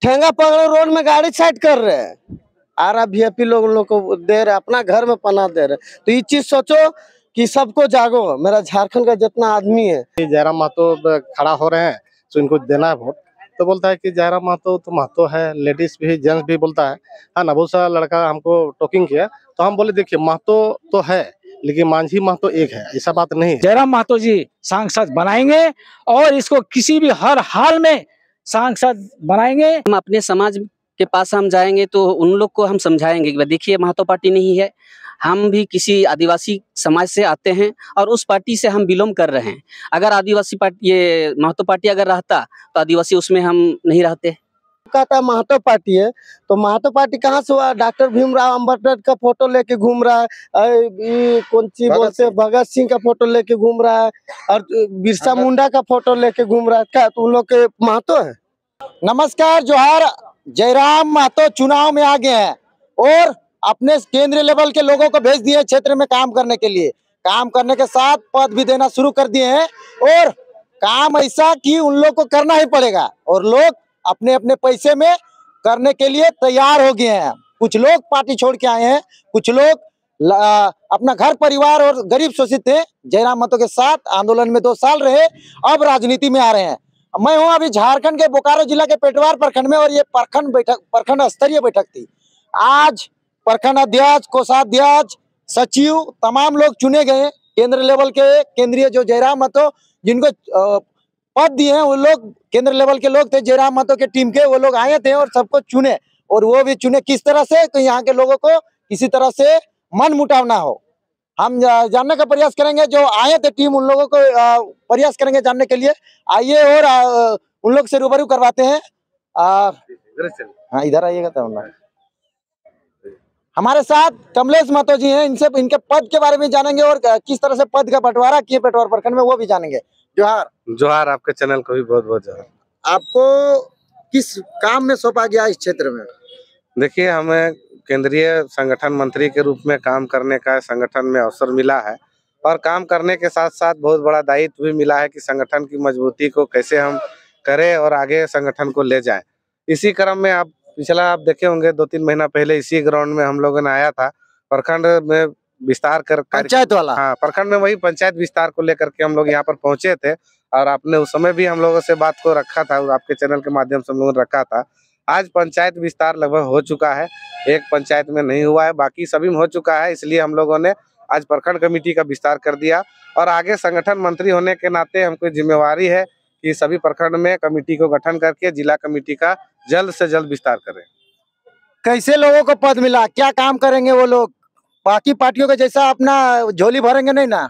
ठेंगा पकड़े रोड में गाड़ी साइड कर रहे हैं, आरआरबीएफी लोग को दे रहे, अपना घर में पनाह दे रहे। तो ये चीज सोचो कि सबको जागो, मेरा झारखंड का जितना आदमी है। जयराम महतो खड़ा हो रहे हैं तो इनको देना है वोट। तो बोलता है कि जयराम महतो तो महतो है, लेडीज भी जेंट्स भी बोलता है ना। बहुत सारा लड़का हमको टॉकिंग किया तो हम बोले देखिए महतो तो है लेकिन मांझी महतो एक है, ऐसा बात नहीं है। जयराम महतो जी सांसद बनाएंगे और इसको किसी भी हर हाल में सांसद बनाएंगे। हम अपने समाज के पास हम जाएंगे तो उन लोग को हम समझाएंगे कि देखिए महतो पार्टी नहीं है, हम भी किसी आदिवासी समाज से आते हैं और उस पार्टी से हम बिलोंग कर रहे हैं। अगर आदिवासी पार्टी ये महतो पार्टी अगर रहता तो आदिवासी उसमें हम नहीं रहते। कहता महतो पार्टी है तो महतो पार्टी कहाँ से हुआ? डॉक्टर भीमराव अम्बेडकर का फोटो लेके घूम रहा है, कौन सी बोलते भगत सिंह का फोटो लेके घूम रहा है और बिरसा मुंडा का फोटो लेके घूम रहा है। क्या तो उन लोग के महतो है? नमस्कार, जोहार। जयराम महतो चुनाव में आ गए हैं और अपने केंद्रीय लेवल के लोगों को भेज दिए क्षेत्र में काम करने के लिए। काम करने के साथ पद भी देना शुरू कर दिए हैं और काम ऐसा कि उन लोग को करना ही पड़ेगा और लोग अपने अपने पैसे में करने के लिए तैयार हो गए हैं। कुछ लोग पार्टी छोड़ के आए हैं, कुछ लोग अपना घर परिवार और गरीब शोषित थे, जयराम महतो के साथ आंदोलन में 2 साल रहे, अब राजनीति में आ रहे हैं। मैं हूं अभी झारखंड के बोकारो जिला के पेटवार प्रखंड में और ये प्रखंड स्तरीय बैठक थी। आज प्रखंड अध्यक्ष, कोषाध्यक्ष, सचिव तमाम लोग चुने गए केंद्र लेवल के। केंद्रीय जो जयराम महतो जिनको पद दिए हैं वो लोग केंद्र लेवल के लोग थे, जयराम महतो के टीम के, वो लोग आए थे और सबको चुने। और वो भी चुने किस तरह से कि यहाँ के लोगों को किसी तरह से मन मुटाव ना हो। हम जानने का प्रयास करेंगे, जो आए थे टीम उन लोगों को प्रयास करेंगे जानने के लिए। आइए और उन लोग से रूबरू करवाते हैं। हाँ, इधर आइएगा तब। हमारे साथ कमलेश महतो जी हैं, इनसे इनके पद के बारे में जानेंगे और किस तरह से पद का बंटवारा किए पेटवार प्रखंड में वो भी जानेंगे। जोहार। जोहार, आपके चैनल को भी बहुत बहुत जोहार। आपको किस काम में सौंपा गया इस क्षेत्र में? देखिए, हमें केंद्रीय संगठन मंत्री के रूप में काम करने का संगठन में अवसर मिला है और काम करने के साथ साथ बहुत बड़ा दायित्व भी मिला है कि संगठन की मजबूती को कैसे हम करें और आगे संगठन को ले जाएं। इसी क्रम में आप देखे होंगे 2-3 महीना पहले इसी ग्राउंड में हम लोगों ने आया था प्रखंड में विस्तार कर पंचायत वाला। हाँ, प्रखंड में वही पंचायत विस्तार को लेकर के हम लोग यहाँ पर पहुंचे थे और आपने उस समय भी हम लोगों से बात को रखा था, आपके चैनल के माध्यम से हम लोगों ने रखा था। आज पंचायत विस्तार लगभग हो चुका है, एक पंचायत में नहीं हुआ है, बाकी सभी में हो चुका है। इसलिए हम लोगों ने आज प्रखंड कमेटी का विस्तार कर दिया और आगे संगठन मंत्री होने के नाते हमको जिम्मेवारी है कि सभी प्रखंड में कमेटी को गठन करके जिला कमेटी का जल्द से जल्द विस्तार करें। कैसे लोगों को पद मिला, क्या काम करेंगे वो लोग? बाकी पार्टियों के जैसा अपना झोली भरेंगे नहीं ना?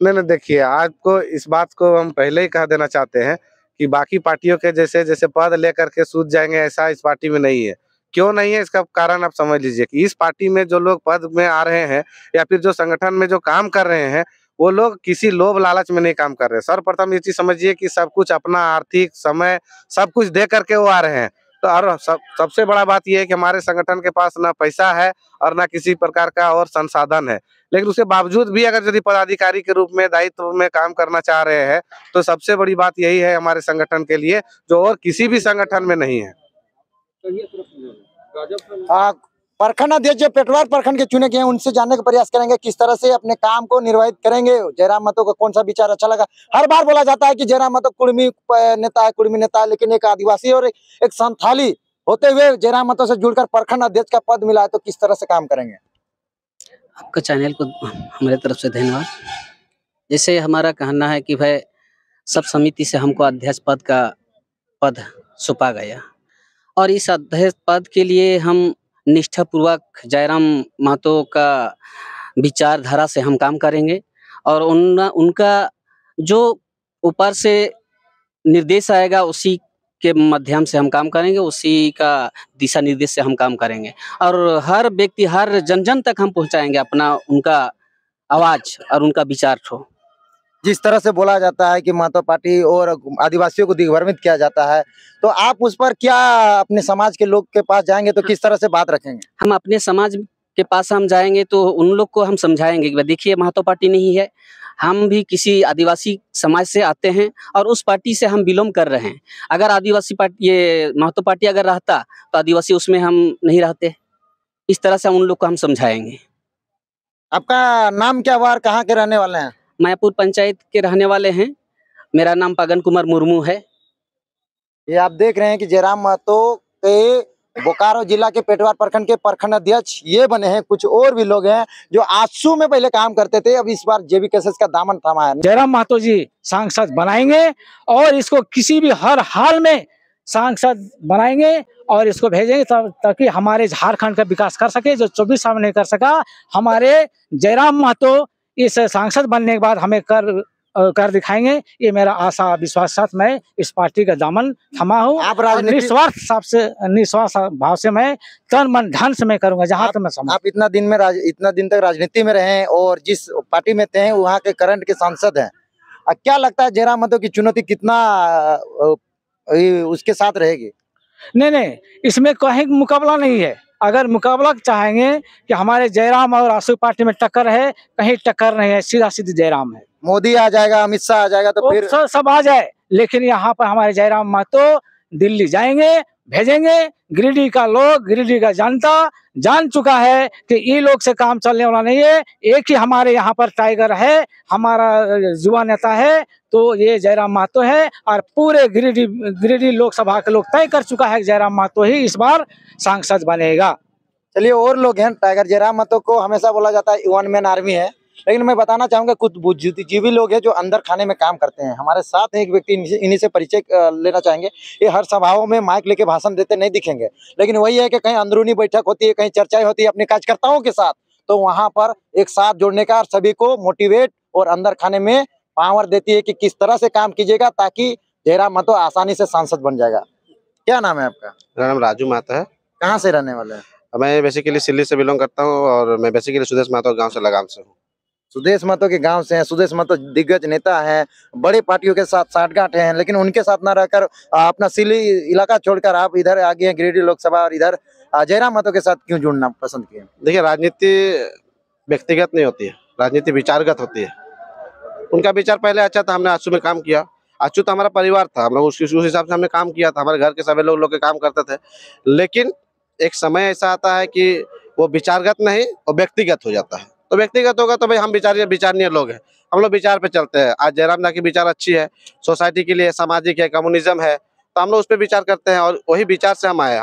नहीं, देखिए, आपको इस बात को हम पहले ही कह देना चाहते हैं कि बाकी पार्टियों के जैसे पद लेकर के सूझ जाएंगे, ऐसा इस पार्टी में नहीं है। क्यों नहीं है, इसका कारण आप समझ लीजिए कि इस पार्टी में जो लोग पद में आ रहे हैं या फिर जो संगठन में जो काम कर रहे हैं वो लोग किसी लोभ लालच में नहीं काम कर रहे। सर्वप्रथम ये चीज समझिए कि सब कुछ अपना आर्थिक समय सब कुछ दे करके वो आ रहे हैं। तो और सबसे बड़ा बात यह है कि हमारे संगठन के पास ना पैसा है और ना किसी प्रकार का और संसाधन है, लेकिन उसके बावजूद भी अगर यदि पदाधिकारी के रूप में दायित्व में काम करना चाह रहे हैं तो सबसे बड़ी बात यही है हमारे संगठन के लिए, जो और किसी भी संगठन में नहीं है। प्रखंड अध्यक्ष जो पेटवार प्रखंड के चुने गए हैं उनसे जानने का प्रयास करेंगे किस तरह से अपने काम को निर्वाहित करेंगे। जयराम महतो को कौन सा विचार अच्छा लगा? हर बार बोला जाता है कि जयराम महतो कुर्मी नेता है, लेकिन एक आदिवासी और एक संथाली होते हुए जयराम महतो से जुड़कर प्रखंड अध्यक्ष का पद मिला है, तो किस तरह से काम करेंगे? आपका चैनल को हमारे तरफ से धन्यवाद। जैसे हमारा कहना है कि भाई सब समिति से हमको अध्यक्ष पद का पद सौंपा गया और इस अध्यक्ष पद के लिए हम निष्ठापूर्वक जयराम महतो का विचारधारा से हम काम करेंगे और उनका जो ऊपर से निर्देश आएगा उसी के माध्यम से हम काम करेंगे, उसी का दिशा निर्देश से हम काम करेंगे और हर व्यक्ति हर जन तक हम पहुंचाएंगे अपना उनका आवाज और उनका विचार को। जिस तरह से बोला जाता है कि महतो पार्टी और आदिवासियों को दिग्भ्रमित किया जाता है, तो आप उस पर क्या अपने समाज के लोग के पास जाएंगे तो किस तरह से बात रखेंगे? हम अपने समाज के पास हम जाएंगे तो उन लोग को हम समझाएंगे कि देखिए महतो पार्टी नहीं है, हम भी किसी आदिवासी समाज से आते हैं और उस पार्टी से हम बिलोंग कर रहे हैं। अगर आदिवासी पार्टी, ये महतो पार्टी अगर रहता तो आदिवासी उसमें हम नहीं रहते। इस तरह से हम उन लोग को हम समझाएंगे। आपका नाम क्या हुआ और कहाँ के रहने वाले हैं? मायापुर पंचायत के रहने वाले हैं। मेरा नाम पगन कुमार मुर्मू है। ये आप देख रहे हैं कि जयराम महतो के बोकारो जिला के पेटवार प्रखंड के प्रखंड अध्यक्ष ये बने हैं। कुछ और भी लोग हैं जो आजसू में पहले काम करते थे, अब इस बार जेबी कैसेस का दामन थामा है। जयराम महतो जी सांसद बनाएंगे और इसको किसी भी हर हाल में सांसद बनाएंगे और इसको भेजेंगे ताकि हमारे झारखंड का विकास कर सके, जो 24 साल में नहीं कर सका। हमारे जयराम महतो इस सांसद बनने के बाद हमें कर दिखाएंगे। ये मेरा आशा विश्वास साथ मैं इस पार्टी का दामन थमा हूँ। आप राजनीति निस्वार्थ भाव से मैं तन मन धन से मैं करूंगा जहाँ तक मैं समझ। आप इतना दिन तक राजनीति में रहे और जिस पार्टी में थे वहाँ के करंट के सांसद हैं, क्या लगता है जयराम महतो की चुनौती कितना उसके साथ रहेगी? नहीं, इसमें कहीं मुकाबला नहीं है। अगर मुकाबला चाहेंगे कि हमारे जयराम और आजसू पार्टी में टक्कर है, कहीं टक्कर नहीं है, सीधा सीधी जयराम है। मोदी आ जाएगा, अमित शाह आ जाएगा तो फिर सब आ जाए, लेकिन यहाँ पर हमारे जयराम महतो दिल्ली जाएंगे, भेजेंगे। गिरिडीह का लोग, गिरिडीह का जनता जान चुका है कि ये लोग से काम चलने वाला नहीं है। एक ही हमारे यहाँ पर टाइगर है, हमारा युवा नेता है, तो ये जयराम महतो है। और पूरे गिरिडीह लोकसभा के लोग तय कर चुका है कि जयराम महतो ही इस बार सांसद बनेगा। चलिए, और लोग हैं। टाइगर जयराम महतो को हमेशा बोला जाता है वन मैन आर्मी है, लेकिन मैं बताना चाहूंगा कुछ बुद्धिजीवी लोग हैं जो अंदर खाने में काम करते हैं। हमारे साथ एक व्यक्ति, इन्हीं से परिचय लेना चाहेंगे। ये हर सभाओं में माइक लेके भाषण देते नहीं दिखेंगे, लेकिन वही है कि कहीं अंदरूनी बैठक होती है, कहीं चर्चाएं होती है अपने कार्यकर्ताओं के साथ, तो वहां पर एक साथ जोड़ने का और सभी को मोटिवेट और अंदर खाने में पावर देती है कि किस तरह से काम कीजिएगा ताकि जयराम महतो आसानी से सांसद बन जाएगा। क्या नाम है आपका? मेरा नाम राजू महतो है। कहाँ से रहने वाले हैं? मैं बेसिकली सिल्ली से बिलोंग करता हूँ और मैं बेसिकली सुदेश महतो गांव से लगाम से हूँ। सुदेश महतो के गांव से हैं। सुदेश महतो दिग्गज नेता हैं, बड़े पार्टियों के साथ साठगांठ हैं, लेकिन उनके साथ ना रहकर अपना सिल्ली इलाका छोड़कर आप इधर आ गए हैं गिरिडीह लोकसभा, और इधर जयराम महतो के साथ क्यों जुड़ना पसंद किए? देखिए, राजनीति व्यक्तिगत नहीं होती है, राजनीति विचारगत होती है। उनका विचार पहले अच्छा था, हमने आजसू में काम किया। आजसू तो हमारा परिवार था, हम लोग उस हिसाब से हमने काम किया था, हमारे घर के सभी लोग के काम करते थे। लेकिन एक समय ऐसा आता है कि वो विचारगत नहीं और व्यक्तिगत हो जाता है। तो व्यक्तिगत होगा तो भाई हम विचारणीय लोग हैं, हम लोग विचार पे चलते हैं। आज जयराम दा की विचार अच्छी है, सोसाइटी के लिए, सामाजिक है, कम्युनिज्म है, तो हम लोग उस पर विचार करते हैं और वही विचार से हम आए।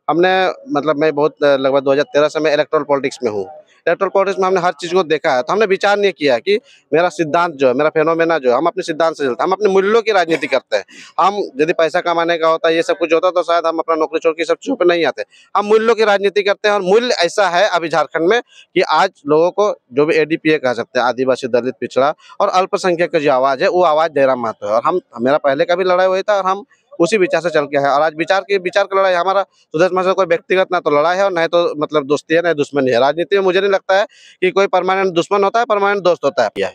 मैं बहुत लगभग 2013 से मैं इलेक्ट्रल पॉलिटिक्स में हूँ। इलेक्ट्रल पॉलिटिक्स में हमने हर चीज को देखा है, तो हमने विचार नहीं किया कि मेरा सिद्धांत जो है, मेरा फेनोमेना जो है, हम अपने सिद्धांत से चलते हैं, हम अपने मूल्यों की राजनीति करते हैं। हम यदि पैसा कमाने का होता, ये सब कुछ होता, तो शायद हम अपना नौकरी छोड़ के सब चीजों पर नहीं आते। हम मूल्यों की राजनीति करते हैं और मूल्य ऐसा है अभी झारखंड में कि आज लोगों को जो भी ADPA कह सकते हैं, आदिवासी, दलित, पिछड़ा और अल्पसंख्यक की जो आवाज है, वो आवाज जयराम महतो है। और मेरा पहले का भी लड़ाई वही था और हम उसी विचार से चल के है। और आज विचार की लड़ाई हमारा सुदेश महतो कोई व्यक्तिगत ना तो लड़ाई है और न तो मतलब दोस्ती है, न दुश्मनी है। राजनीति में मुझे नहीं लगता है कि कोई परमानेंट दुश्मन होता है, परमानेंट दोस्त होता है।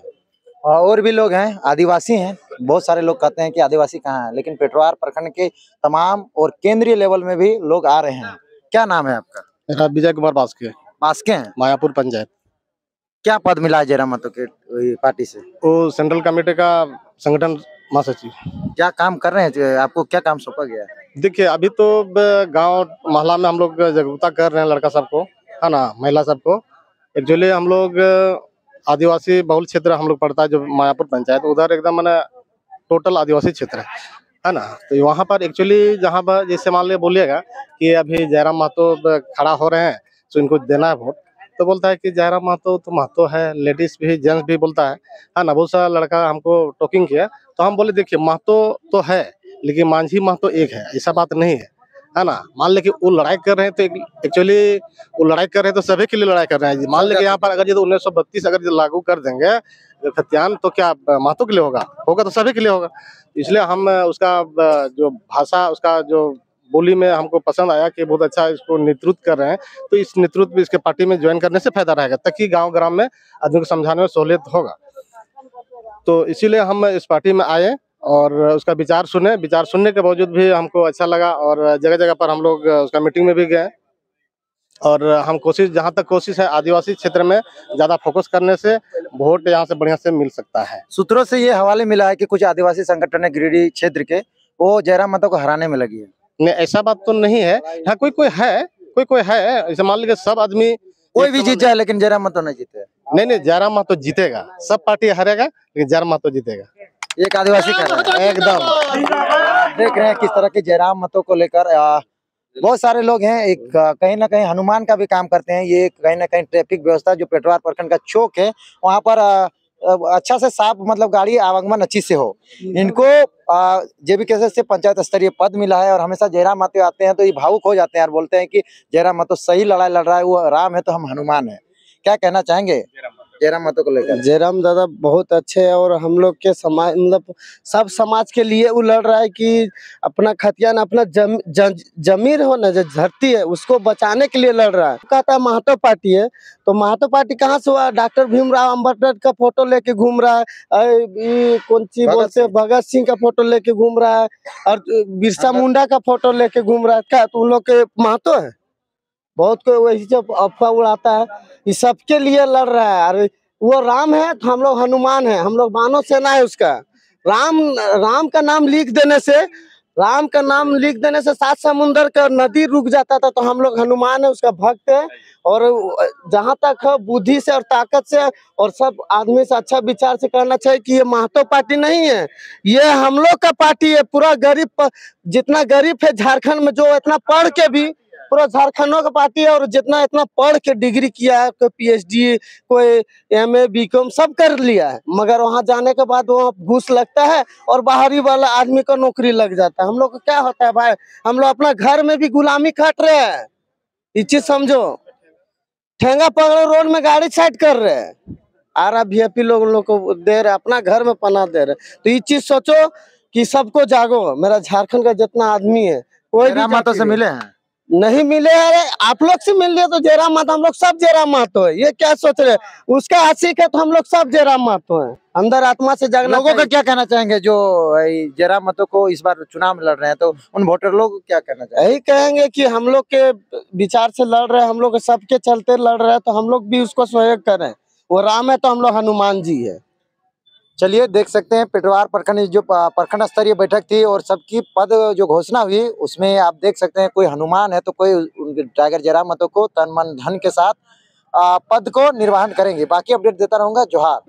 और भी लोग हैं, आदिवासी हैं। बहुत सारे लोग कहते हैं कि आदिवासी कहाँ है, लेकिन पेटवार प्रखंड के तमाम और केंद्रीय लेवल में भी लोग आ रहे हैं। क्या नाम है आपका? मेरा विजय कुमार बास्के हैं, मायापुर पंचायत। क्या पद मिला है जयराम महतो के पार्टी से? वो सेंट्रल कमेटी का संगठन महासचिव। क्या काम कर रहे हैं, आपको क्या काम सौंपा गया है? देखिए, अभी तो गांव मोहल्ला में हम लोग जागरूकता कर रहे हैं, लड़का सबको, है ना, महिला सबको। एक्चुअली हम लोग आदिवासी बहुल क्षेत्र हम लोग पड़ता है, जो मायापुर पंचायत, उधर एकदम मैंने टोटल आदिवासी क्षेत्र है ना। तो वहाँ पर एक्चुअली जहाँ पर जैसे मान लिया बोलिएगा कि अभी जयराम महतो खड़ा हो रहे हैं तो इनको देना है वोट, तो बोलता है कि जयराम महतो तो महतो है, लेडीज भी जेंट्स भी बोलता है ना। बहुत सारा लड़का हमको टॉकिंग किया, तो हम बोले देखिए महतो तो है लेकिन मांझी महतो एक है, ऐसा बात नहीं है ना। मान ले कि वो लड़ाई कर रहे हैं तो एक्चुअली वो लड़ाई कर रहे हैं तो सभी के लिए लड़ाई कर रहे हैं। मान ले कि यहाँ पर अगर ये 1932 अगर लागू कर देंगे खतियान, तो क्या महतो के लिए होगा तो सभी के लिए होगा। इसलिए हम उसका जो भाषा, उसका जो बोली में हमको पसंद आया कि बहुत अच्छा इसको नेतृत्व कर रहे हैं, तो इस नेतृत्व भी इसके पार्टी में ज्वाइन करने से फायदा रहेगा, ताकि गांव ग्राम में आदमी को समझाने में सहूलियत होगा। तो इसीलिए हम इस पार्टी में आए और उसका विचार सुनने के बावजूद भी हमको अच्छा लगा और जगह जगह पर हम लोग उसका मीटिंग में भी गए और हम कोशिश, जहाँ तक कोशिश है, आदिवासी क्षेत्र में ज्यादा फोकस करने से वोट यहाँ से बढ़िया से मिल सकता है। सूत्रों से ये हवाले मिला है कि कुछ आदिवासी संगठन है गिरिडीह क्षेत्र के, वो जयराम महतो को हराने में लगी है। नहीं, ऐसा बात तो नहीं है। हाँ, कोई है, ऐसे मान लीजिए सब आदमी कोई भी जीत जाए लेकिन जयराम महतो नहीं जीते। नहीं, जयराम महतो जीतेगा, सब पार्टी हारेगा लेकिन जयराम महतो जीतेगा। एक आदिवासी कर रहा है एकदम। देख रहे हैं किस तरह के जयराम महतो को लेकर बहुत सारे लोग हैं। एक कहीं ना कहीं हनुमान का भी काम करते हैं। ये कहीं ना कहीं ट्रैफिक व्यवस्था जो पेटवार प्रखंड का चौक है, वहाँ पर अच्छा से साफ, मतलब गाड़ी आवागमन अच्छी से हो। इनको JBKSS से पंचायत स्तरीय पद मिला है और हमेशा जयराम महतो आते हैं तो ये भावुक हो जाते हैं और बोलते हैं कि जयराम महतो सही लड़ाई लड़ रहा है, वो राम है तो हम हनुमान है। क्या कहना चाहेंगे जयराम महतो को लेकर? जयराम दादा बहुत अच्छे हैं और हम लोग के समाज, मतलब सब समाज के लिए वो लड़ रहा है कि अपना खतियान, अपना जमीर हो ना, जो धरती है उसको बचाने के लिए लड़ रहा है। कहता है महतो पार्टी है, तो महतो पार्टी कहाँ से हुआ? डॉक्टर भीमराव अम्बेडकर का फोटो लेके घूम रहा है, कौन सी बोलते भगत सिंह का फोटो लेके घूम रहा है और बिरसा मुंडा का फोटो लेके घूम रहा है। क्या तो उन लोग के महतो है? बहुत कोई वही जब अफवाह उड़ाता है, ये सबके लिए लड़ रहा है। अरे वो राम है तो हम लोग हनुमान है, हम लोग मानव सेना है उसका। राम का नाम लिख देने से 7 समुंदर का नदी रुक जाता था, तो हम लोग हनुमान है, उसका भक्त है। और जहाँ तक है बुद्धि से और ताकत से और सब आदमी से अच्छा विचार से करना चाहिए कि ये महतो पार्टी नहीं है, ये हम लोग का पार्टी है। पूरा गरीब, जितना गरीब है झारखंड में, जो इतना पढ़ के भी पूरा झारखंडों का पार्टी है, और जितना इतना पढ़ के डिग्री किया है, कोई PhD, कोई MA BCom सब कर लिया है, मगर वहां जाने के बाद वहाँ घूस लगता है और बाहरी वाला आदमी को नौकरी लग जाता है। हम लोग को क्या होता है भाई, हम लोग अपना घर में भी गुलामी काट रहे हैं, ये चीज समझो। ठेंगा पकड़ो, रोड में गाड़ी साइड कर रहे हैं, VIP लोग को दे रहे, अपना घर में पनाह दे रहे। तो ये चीज सोचो कि सबको जागो, मेरा झारखंड का जितना आदमी है कोई भी जयराम महतो से मिले हैं? नहीं मिले। अरे आप लोग से मिल लिए तो जयराम महतो, हम लोग सब जयराम महतो है, ये क्या सोच रहे हैं? उसका आशिक है तो हम लोग सब जयराम महतो है, अंदर आत्मा से जागना। लोगों का क्या कहना चाहेंगे जो जयराम महतो को इस बार चुनाव में लड़ रहे हैं, तो उन वोटर लोग को क्या कहना चाहेंगे? यही कहेंगे कि हम लोग के विचार से लड़ रहे हैं, हम लोग सबके चलते लड़ रहे हैं, तो हम लोग भी उसको सहयोग करें। वो राम है तो हम लोग हनुमान जी है। चलिए देख सकते हैं पेटवार प्रखंड जो प्रखंड स्तरीय बैठक थी और सबकी पद जो घोषणा हुई, उसमें आप देख सकते हैं कोई हनुमान है तो कोई टाइगर जयराम महतो को तन मन धन के साथ पद को निर्वहन करेंगे। बाकी अपडेट देता रहूंगा। जोहार।